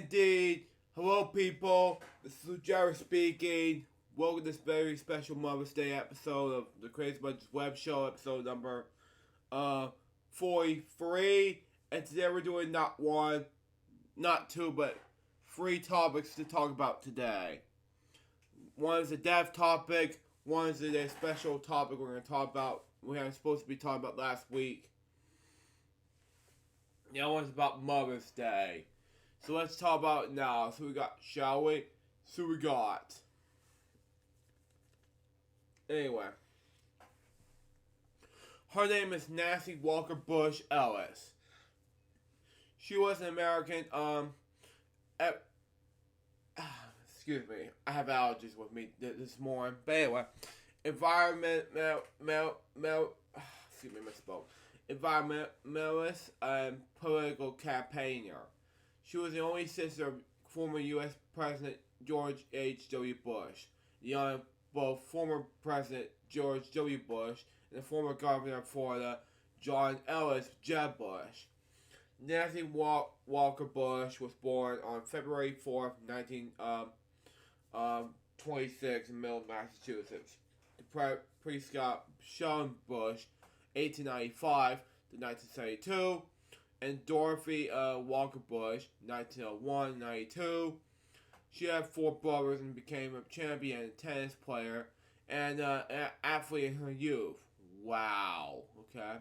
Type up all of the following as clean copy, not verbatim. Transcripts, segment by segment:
indeed. Hello, people. This is Jerry speaking. Welcome to this very special Mother's Day episode of the TheCrazyBunch's WebShow, episode number 43. And today we're doing not one, not two, but three topics to talk about today. One is a dev topic. One is a special topic we're going to talk about. We were supposed to be talking about last week. The other one's about Mother's Day. So let's talk about it now. So we got, shall we? So we got. Anyway. Her name is Nancy Walker Bush Ellis. She was an American, excuse me, I have allergies with me this morning. But anyway, environmentalist and political campaigner. She was the only sister of former U.S. President George H.W. Bush, the young of both former President George W. Bush and the former governor of Florida, John Ellis Jeb Bush. Nancy Walker Bush was born on February 4th, 1926 in Middle Massachusetts. The Prescott Sean Bush, 1895 to 1972, and Dorothy Walker Bush, 1901-92. She had 4 brothers and became a champion and tennis player and an athlete in her youth. Wow. Okay.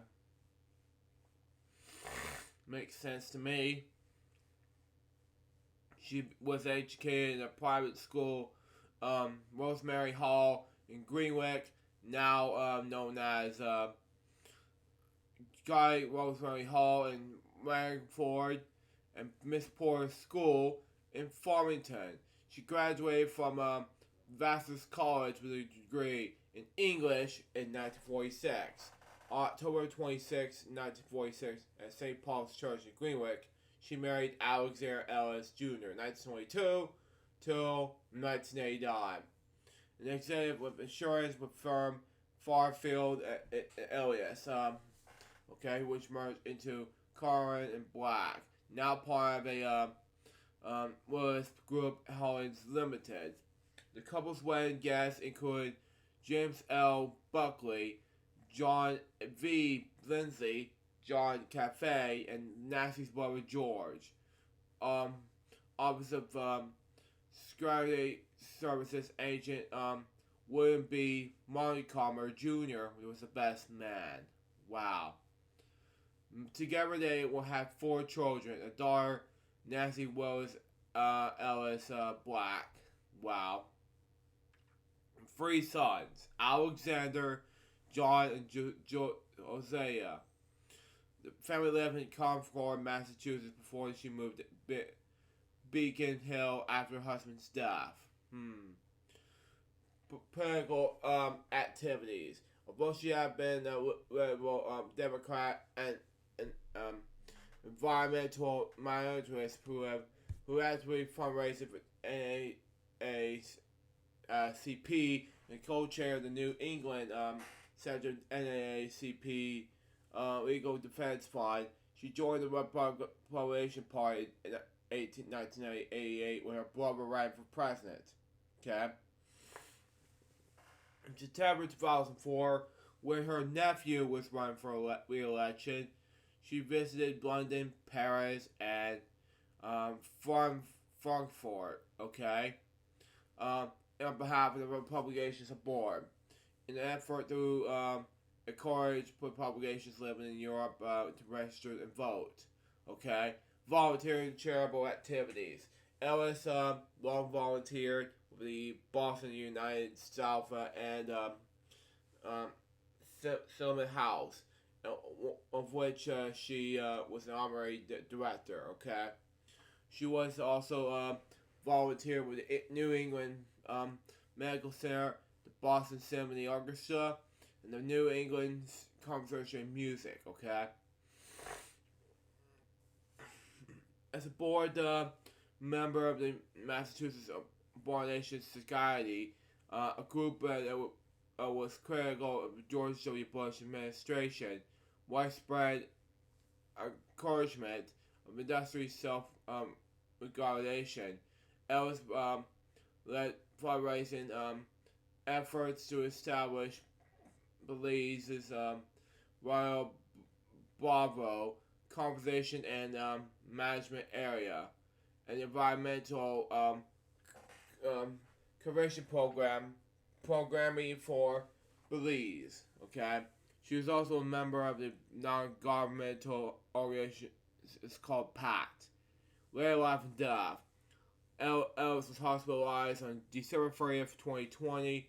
Makes sense to me. She was educated in a private school, Rosemary Hall in Greenwich, now known as Guy Rosemary Hall in Langford, and Miss Porter's School in Farmington. She graduated from Vassar's College with a degree in English in 1946. October 26, 1946, at St. Paul's Church in Greenwich, she married Alexander Ellis Jr. 1922 till 1989. An executive with insurance with firm Farfield Elias, which merged into Curran and Black, now part of a Willis Group Holdings Limited. The couple's wedding guests included James L. Buckley, John V. Lindsay, John Cafe, and Nancy's brother George. Office of Security Services agent William B. Montgomery Jr. was the best man. Wow. Together they will have 4 children. A daughter, Nancy Willis Ellis Black. Wow. 3 sons, Alexander, John, and Hosea. The family lived in Concord, Massachusetts before she moved to Beacon Hill after her husband's death. Political activities. Although she had been a Democrat and environmental monopolist who actively fundraised for NAACP and co-chair of the New England Center NAACP Legal Defense Fund. She joined the Republican Party in 1988 when her brother ran for president. Okay. In September 2004, when her nephew was running for re-election, she visited London, Paris, and Frankfurt, okay, on behalf of the Republicans aboard, in an effort to encourage Republicans living in Europe to register and vote, okay. Volunteering charitable activities. Ellis long volunteered with the Boston United Salva and Silman House, of which she was an honorary director, okay. She was also volunteered with the New England Medical Center, the Boston Symphony Orchestra, and the New England Conservatory of Music, okay. As a board member of the Massachusetts Abomination Society, a group that was critical of the George W. Bush administration, widespread encouragement of industry regardation. Ellis led fundraising efforts to establish Belize's Royal Bravo Conservation and Management Area, an environmental conservation programming for Belize. Okay, she was also a member of the non-governmental organization. It's called PACT. Later life and death. Ellis was hospitalized on December 30th, 2020,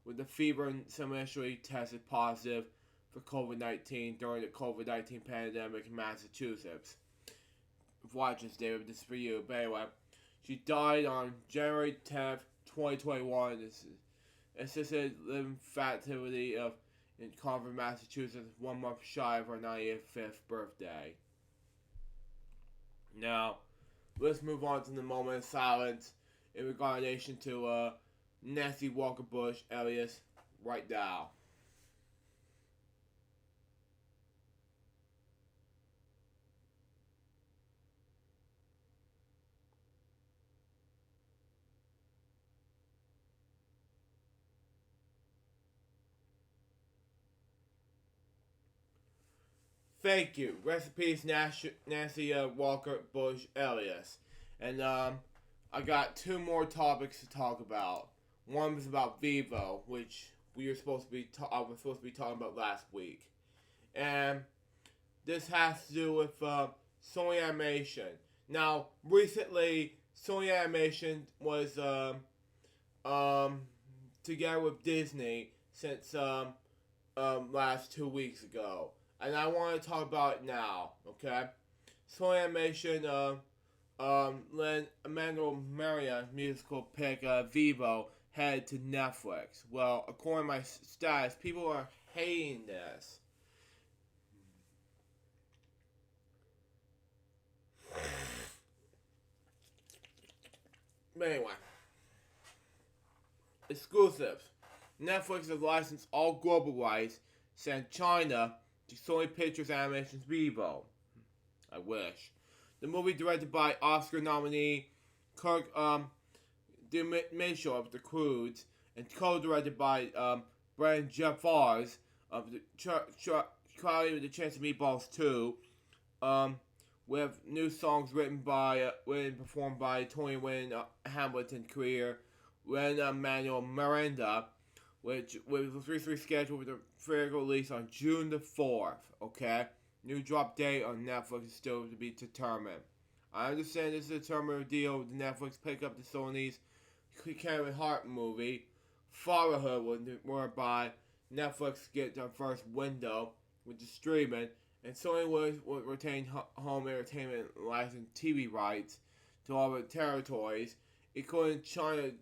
with a fever and initially tested positive for COVID-19 during the COVID-19 pandemic in Massachusetts. If watching this, David, this is for you. But anyway, she died on January 10th, 2021. This is assisted living fatality in Concord, Massachusetts, 1 month shy of her 95th birthday. Now, let's move on to the moment of silence in regardation to Nancy Walker Bush, alias Right Now. Thank you. Rest in peace, Nancy Walker Bush, alias. And I got two more topics to talk about. One was about Vivo, which we were supposed to be I was supposed to be talking about last week, and this has to do with Sony Animation. Now, recently, Sony Animation was together with Disney since last 2 weeks ago, and I want to talk about it now. Okay, Sony Animation lent Emmanuel Maria musical pick Vivo head to Netflix. Well, according to my stats, people are hating this. But anyway, exclusives. Netflix has licensed all global rights, sent China to Sony Pictures Animation's Vivo. I wish. The movie, directed by Oscar nominee Kirk Mitchell of The Croods, and co-directed by Brandon Jeffars of the Charlie with the Chance of Meatballs 2, with new songs written and performed by Tony Wynn Hamilton career Lin-Manuel Miranda, which was recently scheduled with a theatrical release on June the 4th. Okay, new drop date on Netflix is still to be determined. I understand this is a determined deal with Netflix pick up the Sony's Kevin Hart movie, Fatherhood, whereby Netflix gets their first window with the streaming, and Sony will retain home entertainment licensed TV rights to all the territories, including China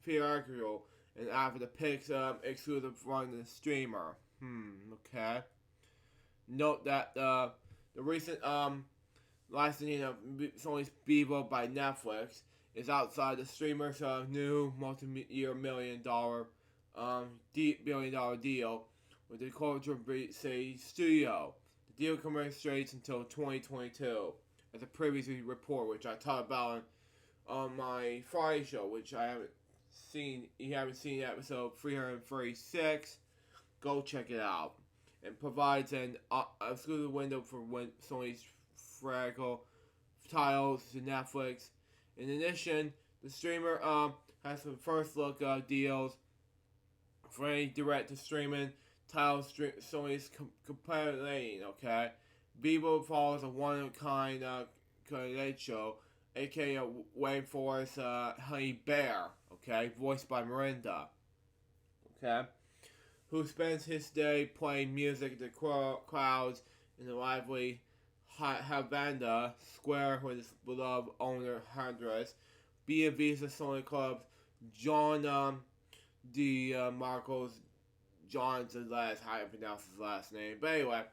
theatrical, and after the picks exclusive run the streamer. Okay. Note that the recent licensing of Sony's Vivo by Netflix is outside the streamer's new multi-year $1 billion deal with the Culture City Studio. The deal commemorates until 2022, as a previously reported, which I talked about on my Friday show, which I haven't seen. You haven't seen episode 336. Go check it out. And provides an exclusive window for Sony's fragile titles to Netflix. In addition, the streamer has some first look deals for any direct to streaming titles Sony's competitor. Okay, Vivo follows a one of a kind Late Show, aka Wayne Forrest Honey Bear. Okay, voiced by Miranda. Okay, who spends his day playing music to crowds in the lively Havana Square with his beloved owner Andres. Visa Sony Club's John D. Marcos. John's the last, how I pronounce his last name. But anyway,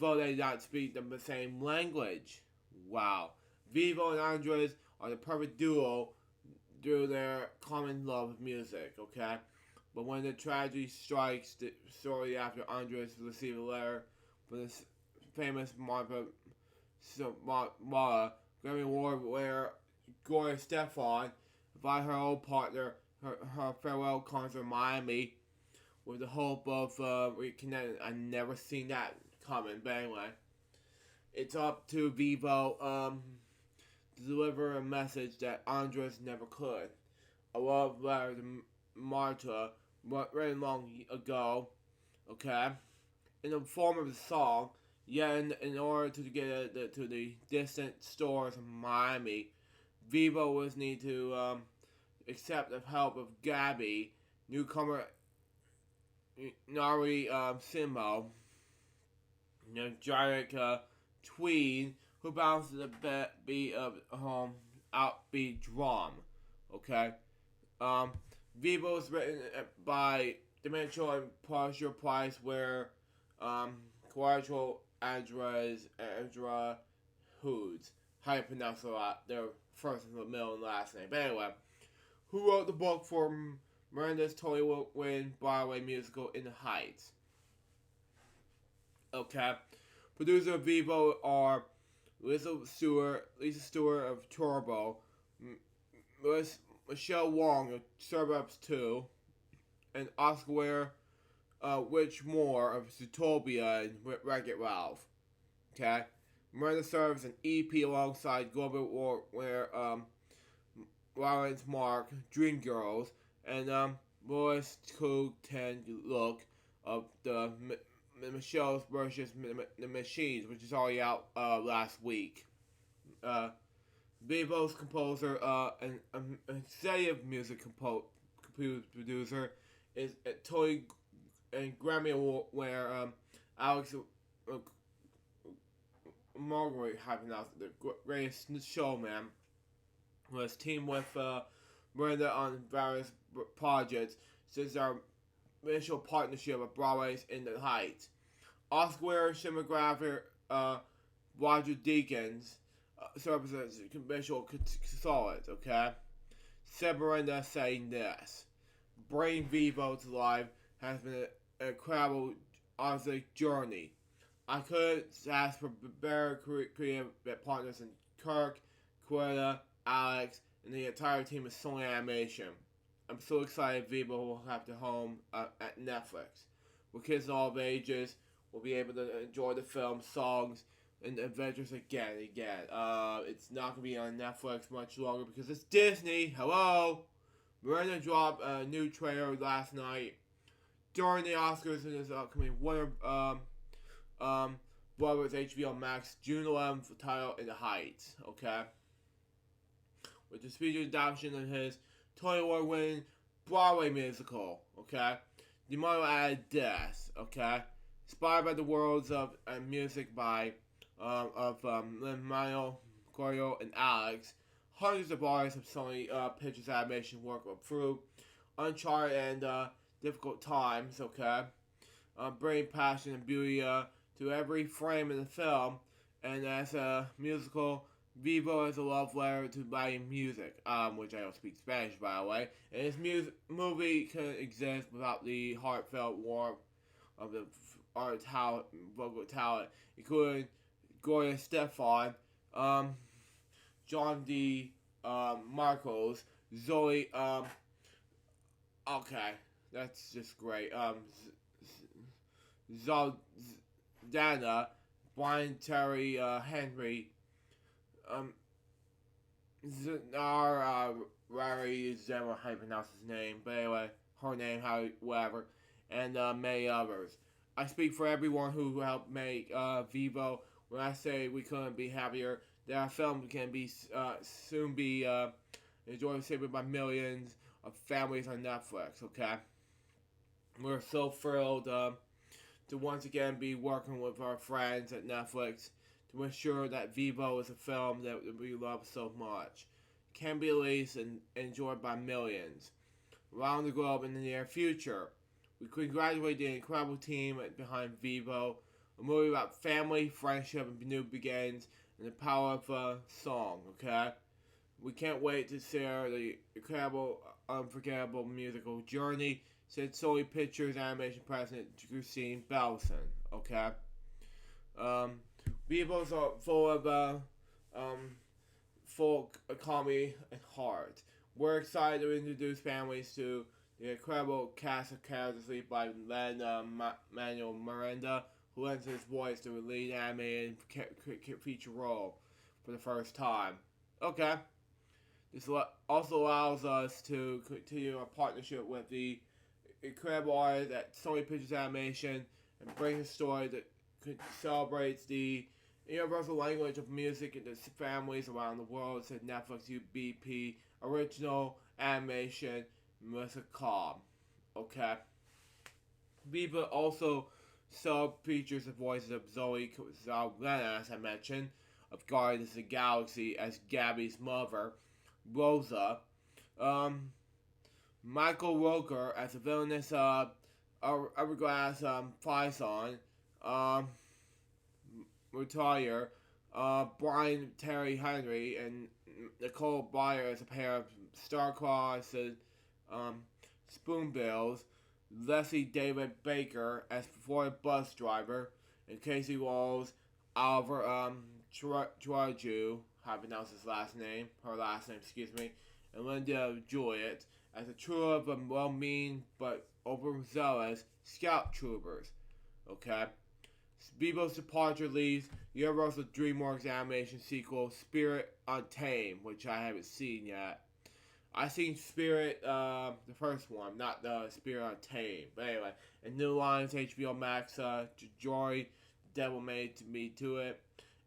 though they not speak the same language. Wow. Vivo and Andres are the perfect duo due to their common love of music, okay? But when the tragedy strikes shortly after Andres received a letter from the famous Mara Grammy Award winner Gloria Stefan by her old partner her farewell concert in Miami with the hope of reconnecting. I never seen that coming, but anyway, it's up to Vivo to deliver a message that Andres never could. A love letter to Marta, written long ago, okay, in the form of a song. Yet, in order to get it to the distant stores in Miami, Vivo was need to accept the help of Gabby, newcomer Nari Simo, giant tween who bounces the beat of outbeat drum. Okay, Vivo is written by Dimensional and Partial Price, where Quadro Andra Hoods. How you pronounce a lot? Their first and middle and last name. But anyway, who wrote the book for Miranda's Tony Wynn Broadway musical In the Heights? Okay. Producer of Vivo are Lisa Stewart of Turbo, Michelle Wong of Suburbs 2, and Oscar Which More of Zootopia and Wreck-It Ralph. Okay? Miranda serves an EP alongside Global War where Lawrence Mark, Dreamgirls, and Lois Ten Look of the Michelle's versus the Machines, which is already out last week. Vivo's composer and executive music producer is Toy and Grammy Award winner Alex Margaret, the greatest showman, was teamed with Miranda on various projects since our initial partnership with Broadway's In the Heights. Oscar winner cinematographer Roger Deakins serves as a visual consultant, okay? Said Miranda saying this: Bringing Vivo to life has been an incredible artistic journey. I could ask for better creative partners in Kirk, Quetta, Alex, and the entire team of Sony Animation. I'm so excited Vivo will have the home at Netflix, where kids of all ages will be able to enjoy the film, songs, and adventures again and again. It's not going to be on Netflix much longer because it's Disney. Hello! Miranda dropped a new trailer last night during the Oscars and is upcoming Warner Brothers HBO Max June 11th title In the Heights, okay? With the featured adaptation of his Tony Award winning Broadway musical, okay? The model added this, okay? Inspired by the worlds of music by Lin-Manuel Miranda and Alex, hundreds of artists of Sony Pictures animation work through uncharted and difficult times, okay? Bringing passion and beauty to every frame in the film, and as a musical, Vivo is a love letter to writing music, which I don't speak Spanish, by the way. And this movie couldn't exist without the heartfelt warmth of the art talent, vocal talent, including Gloria Stefan, John D. Marcos, Zoe, okay, that's just great, Dana, Brian Terry Henry, Rari Zema, how you pronounce his name, but anyway, her name, whatever, and many others. I speak for everyone who helped make Vivo when I say we couldn't be happier that our film can be soon be enjoyed saved by millions of families on Netflix, okay? We're so thrilled to once again be working with our friends at Netflix to ensure that Vivo is a film that we love so much, can be released and enjoyed by millions around the globe in the near future. We congratulate the incredible team behind Vivo, a movie about family, friendship, and new begins, and the power of song, okay? We can't wait to share the incredible, unforgettable musical journey, said Sony Pictures Animation President Christine Belson, okay? Vivo's are full of folk comedy and heart. We're excited to introduce families to the incredible cast of characters led by Manuel Miranda, who lends his voice to a lead animated feature role for the first time. Okay. This also allows us to continue our partnership with the incredible artists at Sony Pictures Animation and bring a story that celebrates the universal language of music into families around the world, said Netflix UBP original animation Melissa Cobb. Okay. Viva also features the voices of Zoe Saldana, as I mentioned, of Guardians of the Galaxy as Gabby's mother, Rosa. Michael Roker as the villainous Everglass Faison. Retire. Brian Terry Henry and Nicole Byer as a pair of star-crossed spoonbills. Leslie David Baker as Florida bus driver, and Casey Walls, Oliver Traju, how to pronounce her last name, and Linda Juliet as a trio of well-meaning but overzealous scout troopers. Okay. Bebo's departure leaves Universal DreamWorks animation sequel Spirit Untamed, which I haven't seen yet. I seen Spirit, the first one, not the Spirit Untamed. But anyway, and New Lines HBO Max, Joy, The Devil Made Me to it.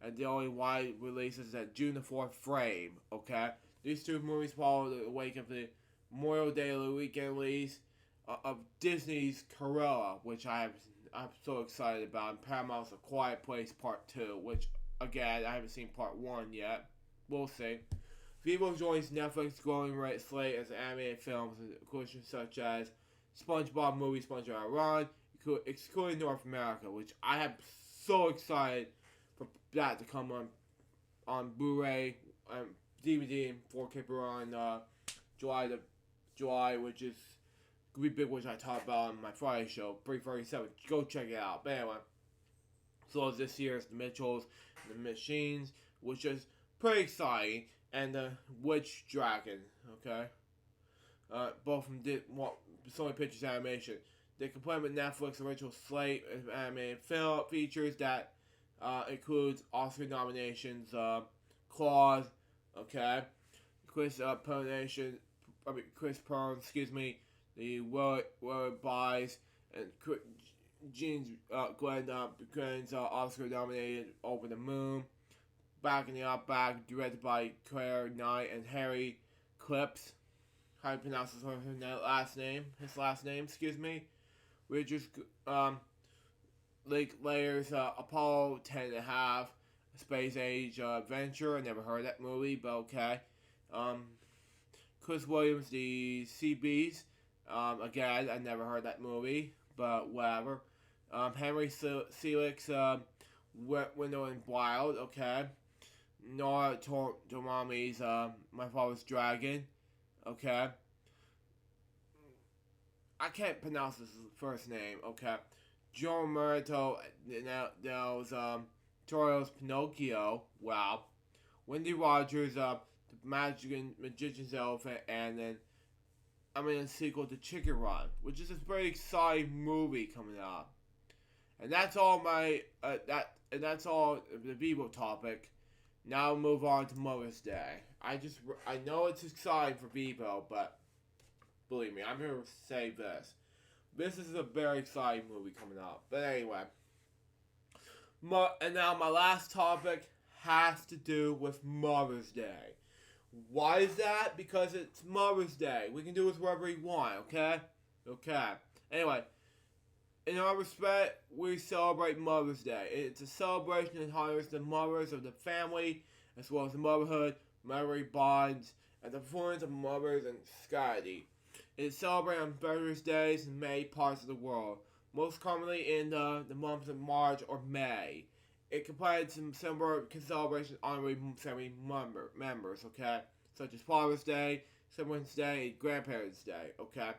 And the only wide release is at June the 4th, Frame. Okay? These two movies follow the wake of the Memorial Day weekend release of Disney's Cruella, which I'm so excited about. And Paramount's A Quiet Place Part 2, which, again, I haven't seen Part 1 yet. We'll see. Vivo joins Netflix growing slate as animated films, including such as SpongeBob movie SpongeBob Run, excluding North America, which I am so excited for that to come on Blu-ray, DVD, and 4K on July, which is gonna be big, which I talked about on my Friday show, 337. Go check it out. But anyway, so as this year's The Mitchells and the Machines, which is pretty exciting. And the Witch Dragon, okay? Both from Sony Pictures Animation. They complement Netflix original slate of animated film features that includes Oscar nominations, Claws, okay? Chris Pern, the Willard Buys, and Glenn's Oscar nominated Over the Moon. Back in the Outback, directed by Claire Knight and Harry Clips. How do you pronounce his last name? Which is Layers Apollo 10.5, Space Age Adventure. I never heard of that movie, but okay. Chris Williams, the CBs. Again, I never heard that movie, but whatever. Henry Selick's Window and Wild, okay. Nora Tomami's My Father's Dragon, okay. I can't pronounce his first name, okay. Joe Murito knows Torio's Pinocchio, wow. Wendy Rogers, The Magician's Elephant, and then a sequel to Chicken Run, which is a very exciting movie coming up. And that's all that's all the Vivo topic. Now we'll move on to Mother's Day. I know it's exciting for Vivo, but believe me, I'm here to say this. This is a very exciting movie coming up. But anyway. And now my last topic has to do with Mother's Day. Why is that? Because it's Mother's Day. We can do this wherever we want, okay? Okay. Anyway. In our respect, we celebrate Mother's Day. It's a celebration that honors the mothers of the family, as well as the motherhood, memory bonds, and the influence of mothers in society. It is celebrated on various days in many parts of the world, most commonly in the months of March or May. It combines some similar celebrations honoring family members, okay? Such as Father's Day, Someone's Day, and Grandparents' Day, okay?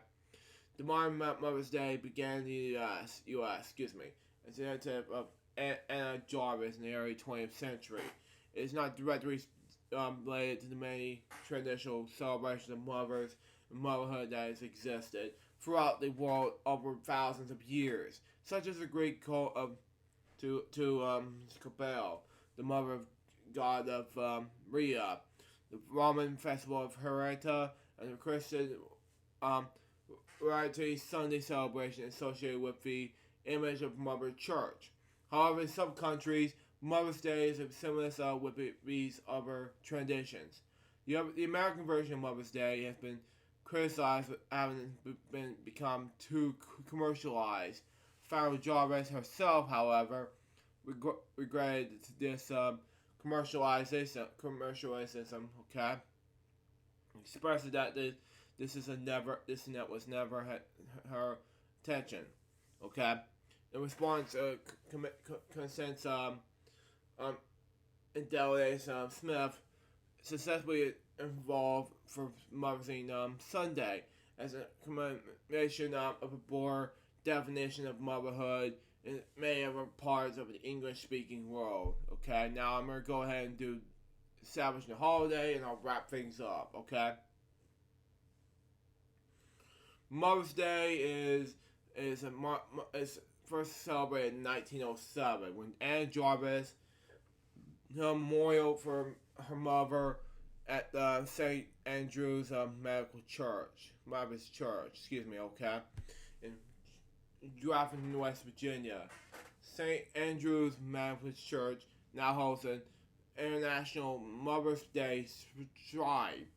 The modern Mother's Day began in the U.S. It's an initiative of Anna Jarvis in the early 20th century. It is not directly related to the many traditional celebrations of mothers and motherhood that has existed throughout the world over thousands of years, such as the Greek cult of Cabal, the mother of god of Rhea, the Roman festival of Hereta, and the Christian Sunday celebration associated with the image of Mother Church. However, in some countries, Mother's Day is similar with these other traditions. The American version of Mother's Day has been criticized for having become too commercialized. Founder Jarvis herself, however, regretted this commercialization. Okay, expressed that this was never her intention. Okay, in response, consents Intelligence Smith successfully involved for Mother's Day Sunday as a commemoration of a broader definition of motherhood in many other parts of the English-speaking world. Okay, now I'm going to go ahead and establish the holiday, and I'll wrap things up. Okay, Mother's Day is first celebrated in 1907 when Anne Jarvis, her memorial for her mother at the St. Andrew's Medical Church, Baptist Church, okay, in Grafton, West Virginia. St. Andrew's Methodist Church now hosts an International Mother's Day Shrine.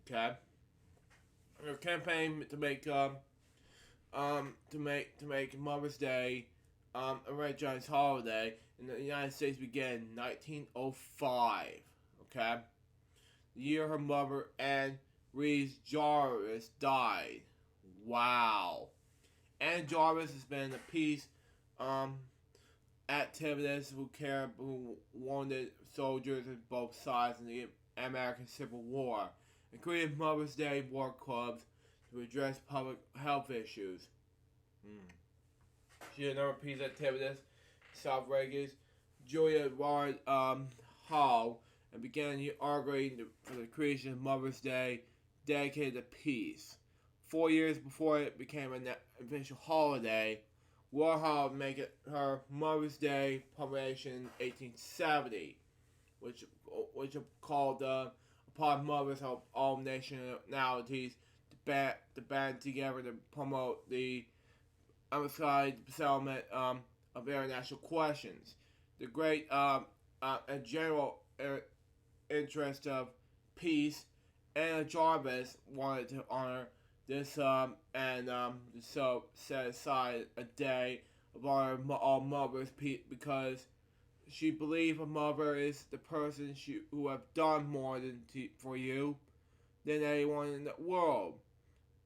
Okay, a campaign to make Mother's Day a recognized holiday in the United States began in 1905. Okay, the year her mother, Anne Rees Jarvis, died. Wow. Anne Jarvis has been a peace activist who wounded soldiers on both sides in the American Civil War and created Mother's Day war clubs to address public health issues. She had another peace activist, South Reagan's Julia Ward Hall, and began arguing for the creation of Mother's Day dedicated to peace. 4 years before it became an official holiday, Warhol made it her Mother's Day proclamation in 1870, which called upon mothers of all nationalities to band together to promote the settlement of international questions. The great and general interest of peace, Anna Jarvis wanted to honor this so set aside a day of honor all mothers because she believed a mother is the person who have done more for you than anyone in the world.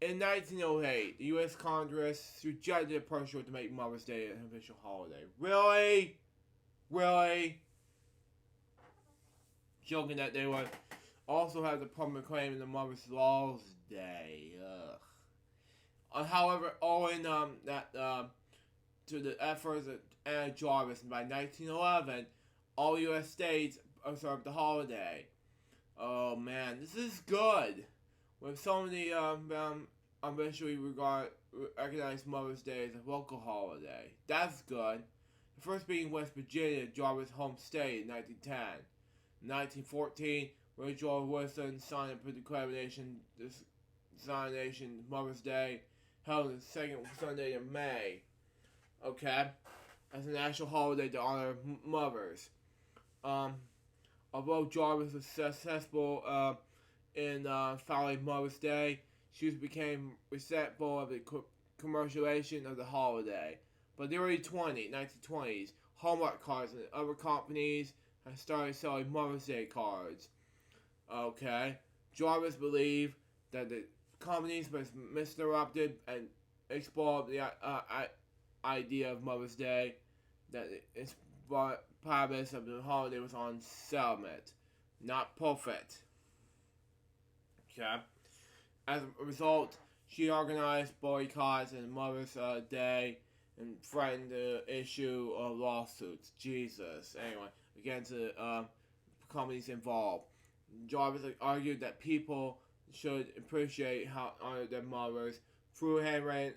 In 1908, the U.S. Congress rejected a proposal to make Mother's Day an official holiday. Really? Really? Joking that they would also have the public claim in the Mother's Law's Day. However, owing to the efforts of Anna Jarvis, by 1911, all U.S. states observed the holiday. Oh man, this is good. With so many eventually recognize Mother's Day as a local holiday. That's good. The first being West Virginia, Jarvis' home state in 1910. In 1914, Rachel Wilson signed a proclamation designating Mother's Day held on the second Sunday in May. Okay, as a national holiday to honor mothers. Although Jarvis was successful in following Mother's Day, she became resentful of the commercialization of the holiday. By the early 1920s, Hallmark cards and other companies have started selling Mother's Day cards. Okay, Jarvis believed that the companies misdirected and explored the idea of Mother's Day, that its purpose of the holiday was on settlement, not profit. Okay. As a result, she organized boycotts and Mother's Day and threatened to issue lawsuits. Jesus. Anyway, against the companies involved. Jarvis argued that people should appreciate how honor their mothers through handwritten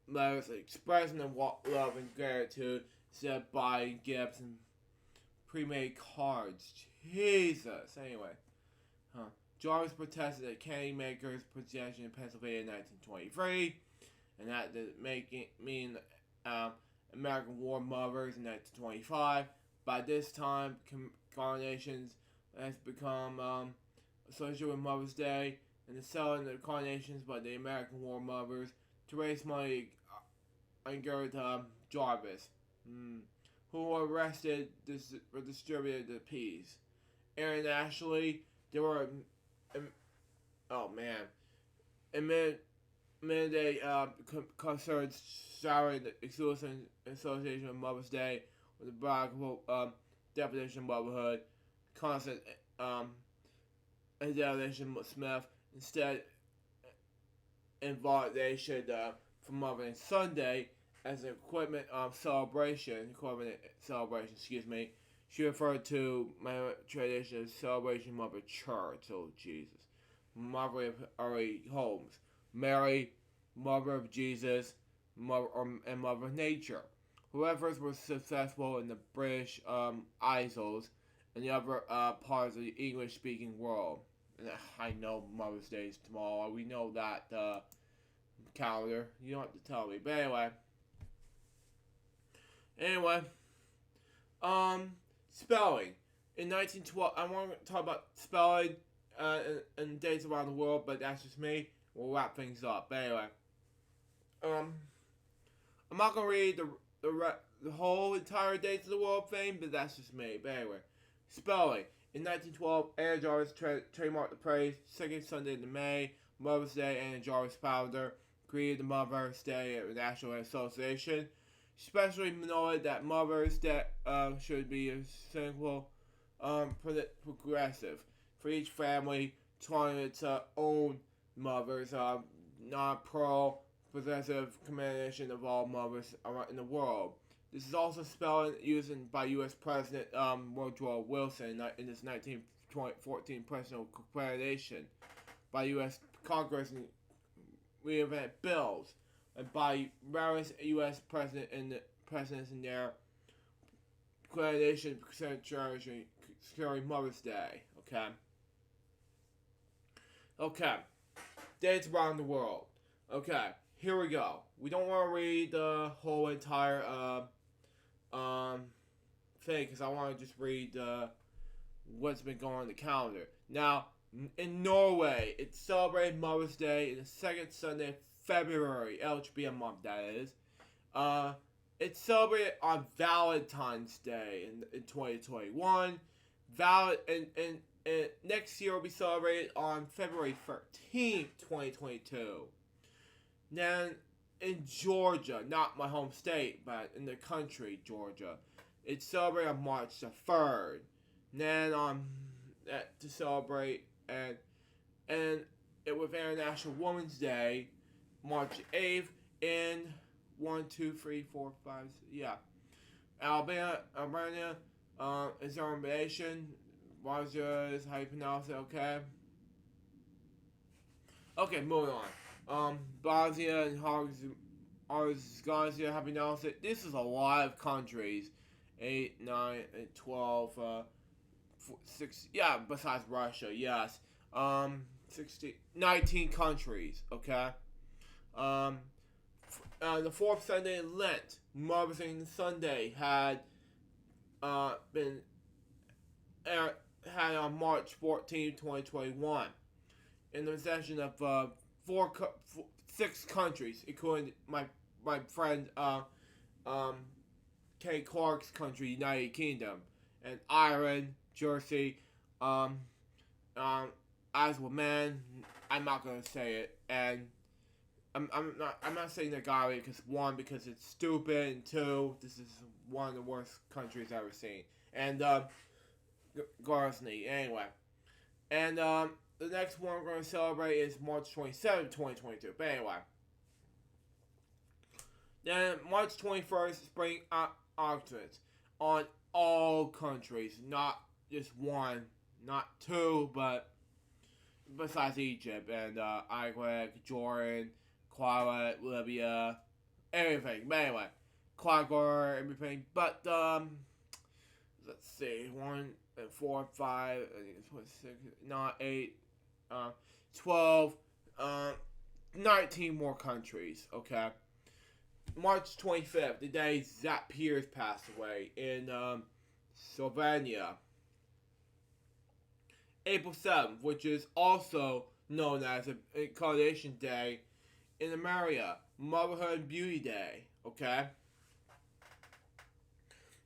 letters expressing their love and gratitude instead of buying gifts and pre-made cards. Jesus. Anyway, Jarvis protested that candy makers' possession in Pennsylvania in 1923, and that mean American War mothers in 1925. By this time, carnations has become associated with Mother's Day, and the selling of carnations by the American War mothers to raise money angered Jarvis, who were arrested for distributing the peas. Internationally, there were Many concerns showering the exclusive association of Mother's Day with the broad definition of motherhood, constant definition of Smith instead invalidation for Mother's Sunday as an equivalent celebration. She referred to my tradition as celebration Mother Church. Oh Jesus, Mother of Early Homes. Mary, Mother of Jesus, and Mother of Nature. Whoever was successful in the British Isles and the other parts of the English-speaking world. And I know Mother's Day is tomorrow. We know that calendar. You don't have to tell me. But anyway, spelling. In 1912, I want to talk about spelling and dates around the world, but that's just me. We'll wrap things up. But anyway, I'm not gonna read the whole entire dates of the world thing, but that's just me. But anyway, spelling. In 1912, Anna Jarvis trademarked the phrase "Second Sunday in May," Mother's Day. Anna Jarvis founder created the Mother's Day National Association. She especially noted that Mother's Day should be a single, progressive for each family, trying its own mothers, not pro-possessive commendation of all mothers in the world. This is also spelled used by U.S. President Woodrow Wilson in his 1914 presidential commendation by U.S. Congress and reinvent bills, and by various U.S. presidents in their commendation securing Mother's Day. Okay. Dates around the world. Okay, here we go. We don't want to read the whole entire thing because I want to just read what's been going on the calendar. Now, in Norway, it's celebrated Mother's Day in the second Sunday of February. LHB a month, that is. It's celebrated on Valentine's Day in 2021. And next year will be celebrated on February 13th, 2022. Then in Georgia, not my home state, but in the country, Georgia, it's celebrated on March the 3rd. Then to celebrate and it was International Women's Day, March 8th, in 1, 2, 3, 4, 5, Alabama is our nation. Bosnia is how you pronounce it, okay? Okay, moving on. Bosnia and Herzegovina, how you pronounce it? This is a lot of countries. 8, 9, 12, 6, besides Russia, yes. 19 countries, okay? The fourth Sunday in Lent, Mother's Day Sunday, had on March 14, 2021, in the session of 6 countries, including my friend Kay Clark's country, United Kingdom, and Ireland, Jersey, Isle of Man. I'm not gonna say it, and I'm not saying the guy because it's stupid, and 2, this is one of the worst countries I've ever seen, and Garthney, anyway. And the next one we're going to celebrate is March 27th, 2022. But anyway. Then March 21st, Spring October on all countries, not just one not two, but besides Egypt and Iraq, Jordan, Kuwait, Libya, everything. But anyway, Ecuador, everything. But let's see, 1, 4, 5, 6, 9, 8, 12, 19 more countries. Okay. March 25th, the day Zach Pierce passed away in Slovenia. April 7th, which is also known as a Incarnation Day in America, Motherhood and Beauty Day. Okay.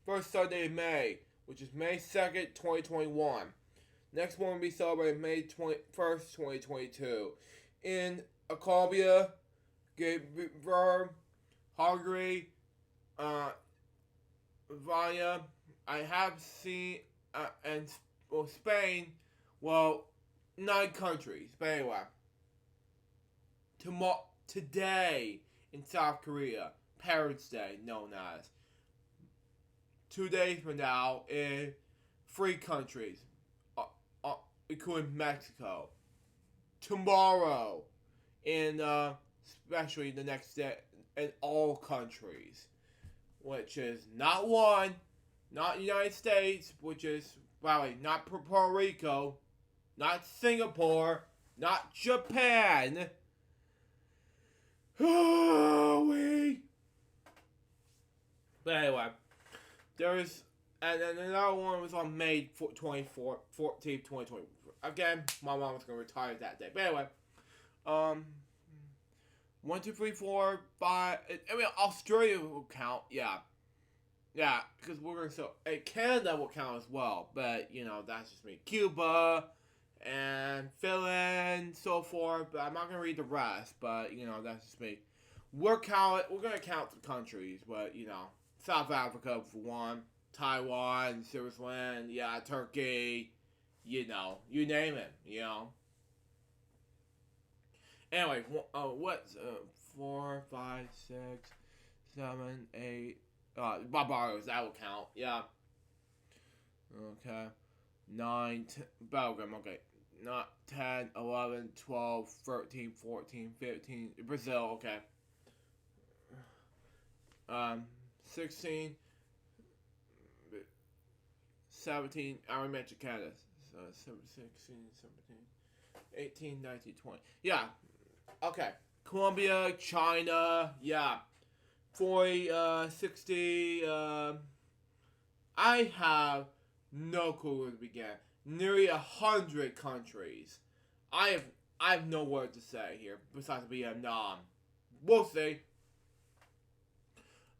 First Sunday in May, which is May 2nd, 2021. Next one will be celebrated May 21st, 2022. In Colombia, Verb, Hungary, Vanya, I have seen, and Spain, 9 countries. But anyway, today in South Korea, Parents' Day, known as. 2 days from now, in 3 countries, including Mexico. Tomorrow, in especially the next day, in all countries, which is not one, not United States, which is probably not Puerto Rico, not Singapore, not Japan. But anyway, there's, and then another one was on May 14th, 2020. Again, my mom was going to retire that day. But anyway, 1, 2, 3, 4, 5. I mean, Australia will count, yeah. Yeah, because we're going to, and Canada will count as well. But, that's just me. Cuba, and Finland, so forth. But I'm not going to read the rest. But, that's just me. We're going to count the countries. But, South Africa for one. Taiwan, Switzerland, yeah, Turkey, you name it, Anyway, what's 4, 5, 6, 7, 8, Barbados, that will count, yeah. Okay. 9, 10, Belgium, okay. Not 10, 11, 12, 13, 14, 15, Brazil, okay. 16, 17, I already mentioned Canada. 16, 17, 18, 19, 20. Yeah. Okay. Colombia, China, yeah. 40, 60, I have no clue where to begin. Nearly 100 countries. I have no word to say here, besides Vietnam. We'll see.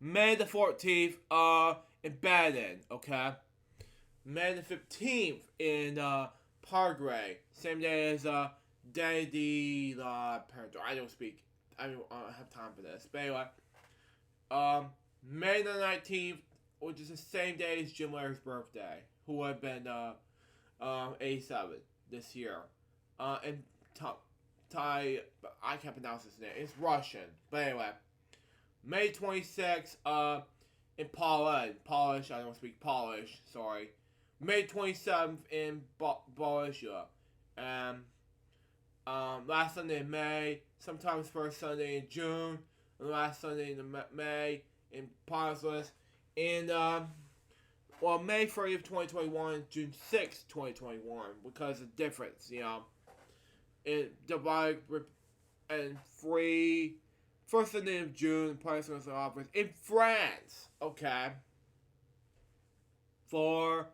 May the 14th, in Baden, okay? May the 15th in Paraguay. Same day as Day de la Parental. I don't have time for this. But anyway, May the 19th, which is the same day as Jim Larry's birthday, who would have been 87 this year. And Thai, I can't pronounce his name. It's Russian. But anyway, May 26th, in Polish, I don't speak Polish, sorry. May 27th in Bulgaria. Last Sunday in May, sometimes first Sunday in June, and last Sunday in May in Poznan. And, May 30th, 2021, June 6th, 2021, because of the difference, In Dubai, and first Sunday of June, Poznan offers in France, okay, for,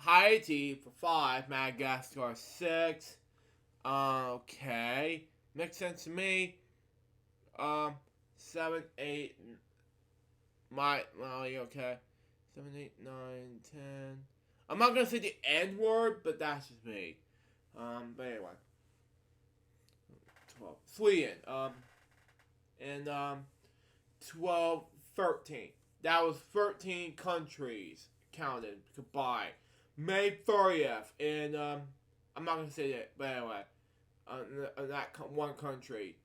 Haiti for 5, Madagascar 6. Okay, makes sense to me. 7, 8. Okay. 7, 8, 9, 10. I'm not gonna say the N word, but that's just me. But anyway. 12. Sweden. And 12, 13. That was 13 countries counted combined. May 30th in I'm not gonna say that, but anyway, that one country.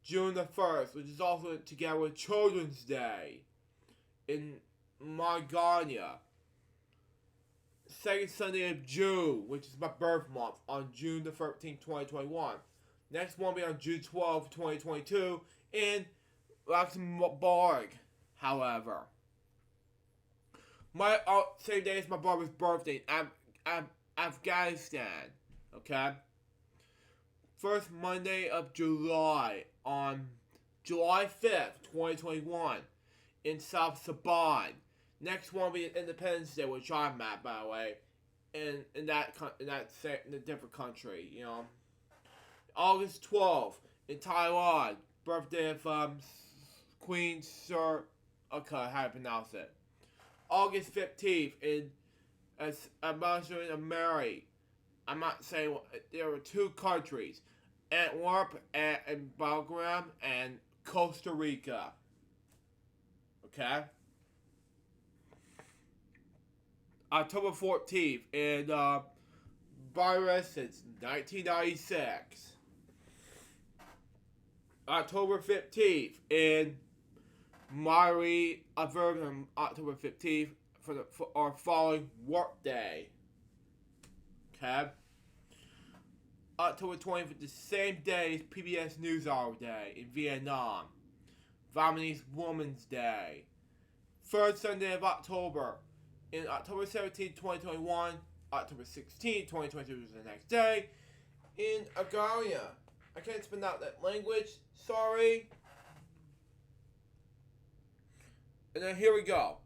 June the 1st, which is also together with Children's Day in Moldavia. second Sunday of June, which is my birth month, on June the 13th, 2021. Next one will be on June 12th, 2022, in Luxembourg, however. My same day as my brother's birthday in Afghanistan, okay? First Monday of July, on July 5th, 2021, in South Sudan. Next one will be Independence Day, which I'm at, by the way, in a different country, you know. August 12th, in Taiwan, birthday of Queen Sir, okay, how to pronounce it. August 15th, in Ambassador of Mary. I'm not saying, there were two countries, Antwerp and Belgrade and Costa Rica. Okay? October 14th, in virus since 1996. October 15th, in Mari, on October 15th for our following work day. Okay? October 20th, the same day as PBS NewsHour Day in Vietnam. Vietnamese Women's Day. Third Sunday of October. In October 17th, 2021. October 16th, 2022 is the next day. In Agaria. I can't spell out that language. Sorry. And then here we go.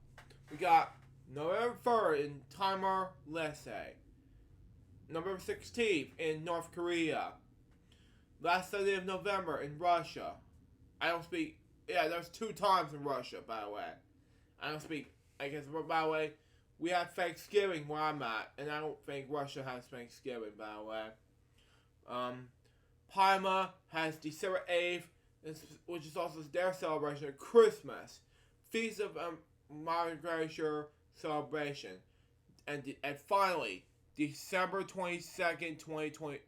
We got November 3rd in Timor-Leste. November 16th in North Korea. Last Sunday of November in Russia. I don't speak... Yeah, there's 2 times in Russia, by the way. I don't speak... I guess, by the way, we have Thanksgiving where I'm at, and I don't think Russia has Thanksgiving, by the way. Panama has December 8th, which is also their celebration of Christmas. Feast of Migration celebration. And finally, December 22nd, 2020.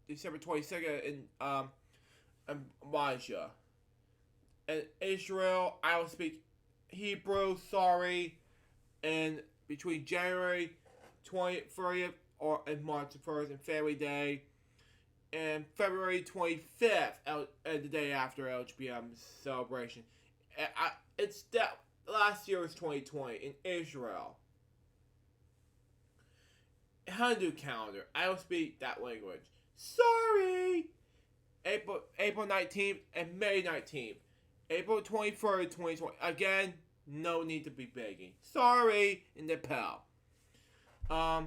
December 22nd in Malaysia. And Israel, I will speak Hebrew, sorry. And between January 30th and March 1st and Family Day. And February 25th, the day after LGBT's celebration. It's that last year was 2020 in Israel. Hindu calendar. I don't speak that language. Sorry. April 19th and May 19th. April 23rd, 2020. Again, no need to be begging. Sorry, in Nepal. I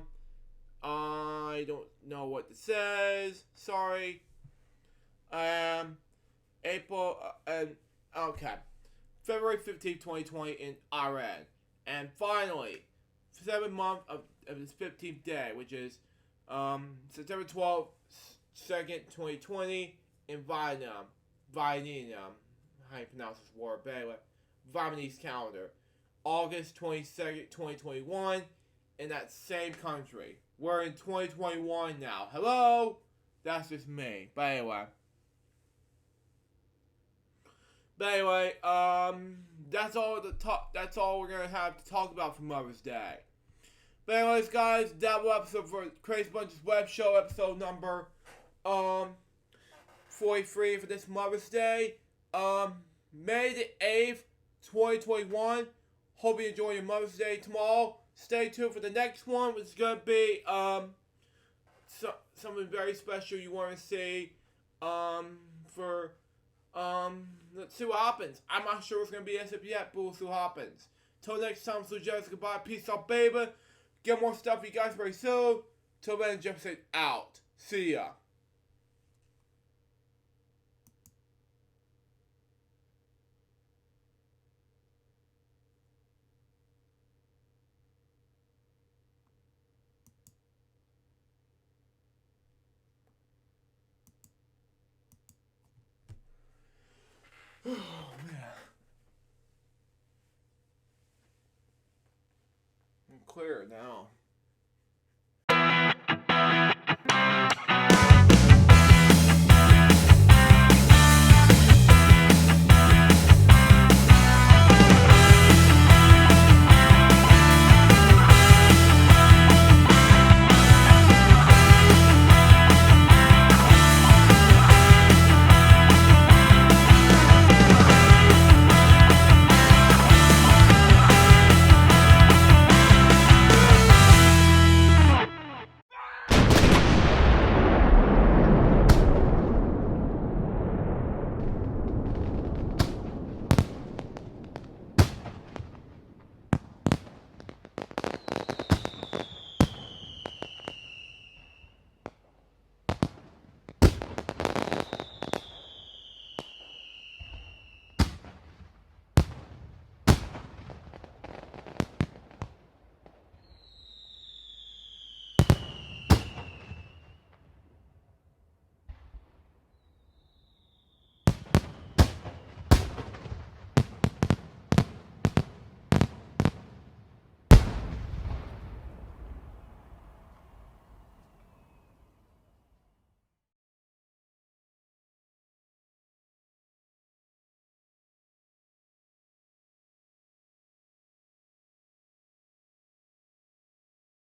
don't know what this says. Sorry. April, okay. February 15th, 2020 in Iran. And finally, 7th month of this 15th day, which is September 12th, 2nd, 2020 in Vietnam. How you pronounce this word, but anyway. Vietnamese calendar. August 22nd, 2021 in that same country. We're in 2021 now. Hello? That's just me. But anyway. That's all we're gonna have to talk about for Mother's Day. But anyways, guys, that was episode for Crazy Bunch's Web Show, episode number 43 for this Mother's Day. May the 8th, 2021. Hope you enjoy your Mother's Day tomorrow. Stay tuned for the next one, which is gonna be something very special you want to see. Let's see what happens. I'm not sure what's gonna be as of yet, but we'll see what happens. Till next time, so just goodbye. Peace out, baby. Get more stuff for you guys very soon. Till then, Jefferson out. See ya. Oh, man. I'm clear now.